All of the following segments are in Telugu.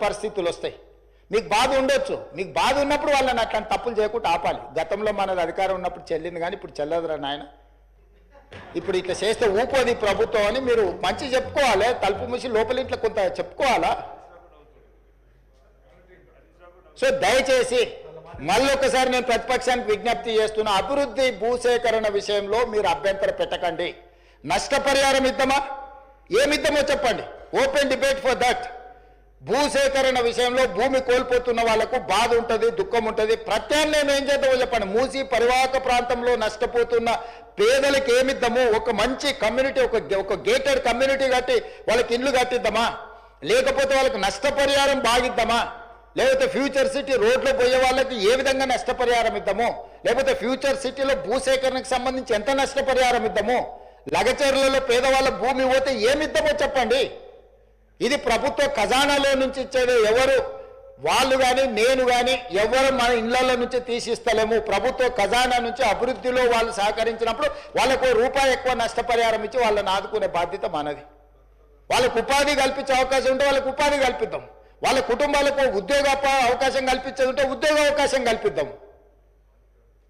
పరిస్థితులు వస్తాయి. మీకు బాధ ఉండొచ్చు, మీకు బాధ ఉన్నప్పుడు వాళ్ళని అట్లాంటి తప్పులు చేయకుండా ఆపాలి. గతంలో మనది అధికారం ఉన్నప్పుడు చెల్లింది, కానీ ఇప్పుడు చెల్లదురా నాయన. ఇప్పుడు ఇట్లా చేస్తే ఊపోది ప్రభుత్వం అని మీరు మంచి చెప్పుకోవాలి. తలుపు మూసి లోపల ఇట్లా కొంత చెప్పుకోవాలా. సో దయచేసి మళ్ళొకసారి నేను ప్రతిపక్షానికి విజ్ఞప్తి చేస్తున్నా, అభివృద్ధి భూసేకరణ విషయంలో మీరు అభ్యంతరం పెట్టకండి. నష్టపరిహారం ఇద్దామా, ఏమిద్దామో చెప్పండి. Open debate for that. భూసేకరణ విషయంలో భూమి కోల్పోతున్న వాళ్లకు బాధ ఉంటుంది, దుఃఖం ఉంటుంది. ప్రత్యామ్నాయం ఏం చేద్దామో చెప్పండి. మూసి పరివాహక ప్రాంతంలో నష్టపోతున్న పేదలకు ఏమిద్దాము? ఒక మంచి కమ్యూనిటీ, ఒక గేటెడ్ కమ్యూనిటీ కట్టి వాళ్ళకి ఇల్లు కట్టిద్దామా? లేకపోతే వాళ్ళకి నష్టపరిహారం బాగిద్దామా? లేకపోతే ఫ్యూచర్ సిటీ రోడ్లో పోయే వాళ్ళకి ఏ విధంగా నష్టపరిహారం ఇద్దాము? లేకపోతే ఫ్యూచర్ సిటీలో భూసేకరణకు సంబంధించి ఎంత నష్టపరిహారం ఇద్దాము? లగచర్లలో పేదవాళ్ళ భూమి పోతే ఏమిద్దామో చెప్పండి. ఇది ప్రభుత్వ ఖజానాలో నుంచి ఇచ్చేది. ఎవరు వాళ్ళు కానీ నేను కానీ ఎవరు మన ఇళ్లలో నుంచి తీసిస్తలేము. ప్రభుత్వ ఖజానా నుంచి అభివృద్ధిలో వాళ్ళు సహకరించినప్పుడు వాళ్ళకు రూపాయి ఎక్కువ నష్టపరిహారం ఇచ్చి వాళ్ళని ఆదుకునే బాధ్యత మనది. వాళ్ళకు ఉపాధి కల్పించే అవకాశం ఉంటే వాళ్ళకు ఉపాధి కల్పిద్దాం. వాళ్ళ కుటుంబాలకు ఉద్యోగ అవకాశం కల్పించేది ఉంటే ఉద్యోగ అవకాశం కల్పిద్దాం.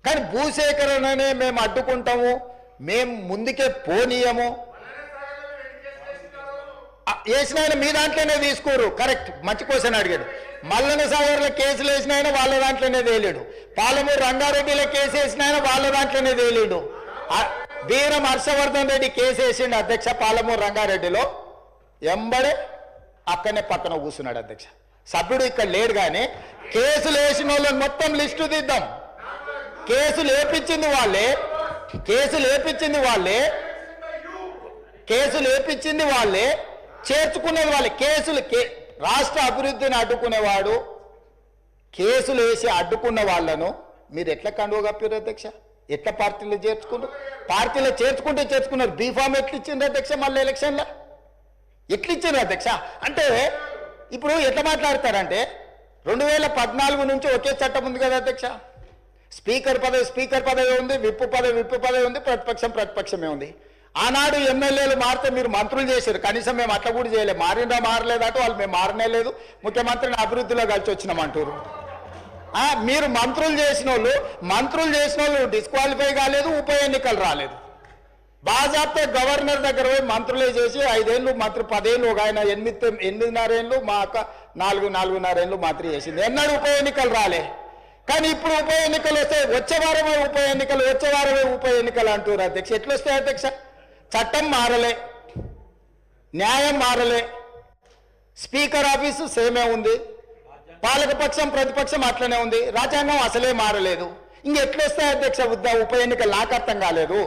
కానీ భూసేకరణనే మేము అడ్డుకుంటాము, మేము ముందుకే పోనీయము. వేసిన ఆయన మీ దాంట్లోనే తీసుకోరు. కరెక్ట్, మంచి క్వశ్చన్ అడిగాడు. మల్లన సాగర్లో కేసులు వేసిన ఆయన వాళ్ళ దాంట్లోనే తేలేడు. పాలమూరు రంగారెడ్డిలో కేసు వేసిన ఆయన వాళ్ళ దాంట్లోనే తేలేడు. వీరం హర్షవర్ధన్ రెడ్డి కేసు వేసిండు అధ్యక్ష పాలమూరు రంగారెడ్డిలో. ఎంబడే అక్కడనే పక్కన కూర్చున్నాడు అధ్యక్ష. సభ్యుడు ఇక్కడ లేడు. కానీ కేసులు వేసిన వాళ్ళని మొత్తం లిస్టు తీద్దాం. కేసులు వేపించింది వాళ్ళే, కేసులు వేపించింది వాళ్ళే, చేర్చుకునేది వాళ్ళే. రాష్ట్ర అభివృద్ధిని అడ్డుకునేవాడు, కేసులు వేసి అడ్డుకున్న వాళ్ళను మీరు ఎట్లా కండువ కప్పారు అధ్యక్ష? ఎట్లా పార్టీలో చేర్చుకున్నారు? పార్టీలో చేర్చుకున్నారు. బీఫామ్ ఎట్లా ఇచ్చిండ్రు అధ్యక్ష? మళ్ళీ ఎలక్షన్లో ఎట్లా ఇచ్చారు అధ్యక్ష? అంటే ఇప్పుడు ఎట్లా మాట్లాడతారంటే 2014 నుంచి ఒకే చట్టం ఉంది కదా అధ్యక్ష. స్పీకర్ పదవి ఉంది, విప్పు పదవి ఉంది, ప్రతిపక్షమే ఉంది. ఆనాడు ఎమ్మెల్యేలు మారితే మీరు మంత్రులు చేశారు. కనీసం మేము అట్లా కూడా చేయలేదు. మారలేదట వాళ్ళు. మేము మారనే లేదు, ముఖ్యమంత్రిని అభివృద్ధిలో కలిసి వచ్చినామంటారు. మీరు మంత్రులు చేసిన వాళ్ళు డిస్క్వాలిఫై కాలేదు, ఉప ఎన్నికలు రాలేదు. బాజాప్తే గవర్నర్ దగ్గర పోయి మంత్రులే చేసి 5 ఏళ్ళు మంత్రి, 10 ఏళ్ళు, ఒక ఆయన 8.5 ఏళ్ళు, మా అక్క 4.5 ఏళ్ళు మంత్రి చేసింది. ఎన్నడూ ఉప ఎన్నికలు రాలే. కానీ ఇప్పుడు ఉప ఎన్నికలు వస్తాయి. వచ్చే వారమే ఉప ఎన్నికలు అంటారు అధ్యక్ష. ఎట్లా వస్తాయి అధ్యక్ష? చట్టం మారలే, న్యాయం మారలే, స్పీకర్ ఆఫీసు సేమే ఉంది, పాలకపక్షం ప్రతిపక్షం అట్లనే ఉంది, రాజ్యాంగం అసలే మారలేదు. ఇంకెట్లా వస్తాయి అధ్యక్ష ఉప ఎన్నికలు? నాకు అర్థం కాలేదు.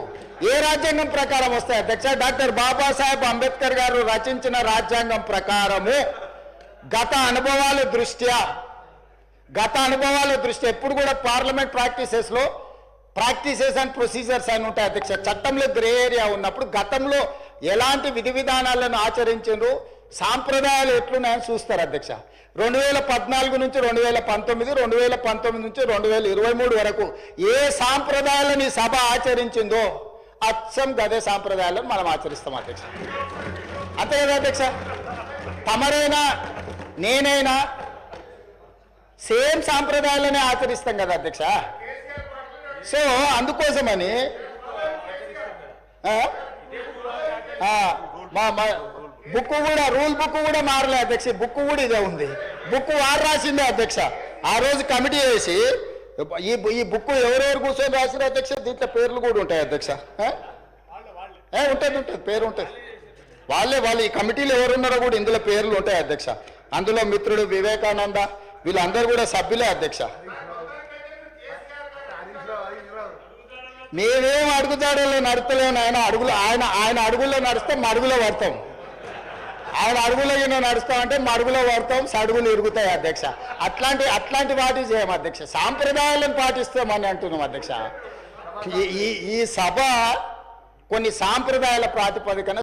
ఏ రాజ్యాంగం ప్రకారం వస్తాయి అధ్యక్ష? డాక్టర్ బాబాసాహెబ్ అంబేద్కర్ గారు రచించిన రాజ్యాంగం ప్రకారము గత అనుభవాల దృష్ట్యా ఎప్పుడు కూడా పార్లమెంట్ ప్రాక్టీసెస్ అండ్ ప్రొసీజర్స్ అని ఉంటాయి అధ్యక్ష. చట్టంలో గ్రే ఏరియా ఉన్నప్పుడు గతంలో ఎలాంటి విధి విధానాలను ఆచరించారు, సాంప్రదాయాలు ఎట్లున్నాయని చూస్తారు అధ్యక్ష. 2014 నుంచి 2019, 2019 నుంచి 2023 వరకు ఏ సాంప్రదాయాలను ఈ సభ ఆచరించిందో అచ్చం గదే సాంప్రదాయాలను మనం ఆచరిస్తాం అధ్యక్ష. అంతే కదా అధ్యక్ష? తమరైనా నేనైనా సేమ్ సాంప్రదాయాలనే ఆచరిస్తాం కదా అధ్యక్ష. సో అందుకోసమని రూల్ బుక్ కూడా మారలే అధ్యక్ష. బుక్ కూడా ఇదే ఉంది. బుక్ వారు రాసిందే అధ్యక్ష. ఆ రోజు కమిటీ వేసి ఈ బుక్ ఎవరెవరు కూర్చొని రాసిన అధ్యక్ష? దీంట్లో పేర్లు కూడా ఉంటాయి అధ్యక్ష. ఉంటుంది, పేరు ఉంటుంది. వాళ్ళు ఈ కమిటీలో ఎవరున్నారో కూడా ఇందులో పేర్లు ఉంటాయి అధ్యక్ష. అందులో మిత్రుడు వివేకానంద వీళ్ళందరూ కూడా సభ్యులే అధ్యక్ష. మేమేం అడుగుతాడో నడుస్తలేము. ఆయన అడుగుల్లో నడిస్తే మడుగులో పడతాం. ఆయన అడుగులో నడుస్తామంటే మడుగులో పడతాం, సడుగులు ఇరుగుతాయి అధ్యక్ష. అట్లాంటి వాటి చేయం అధ్యక్ష. సాంప్రదాయాలను పాటిస్తామని అంటున్నాం అధ్యక్ష. ఈ సభ కొన్ని సాంప్రదాయాల ప్రాతిపదికన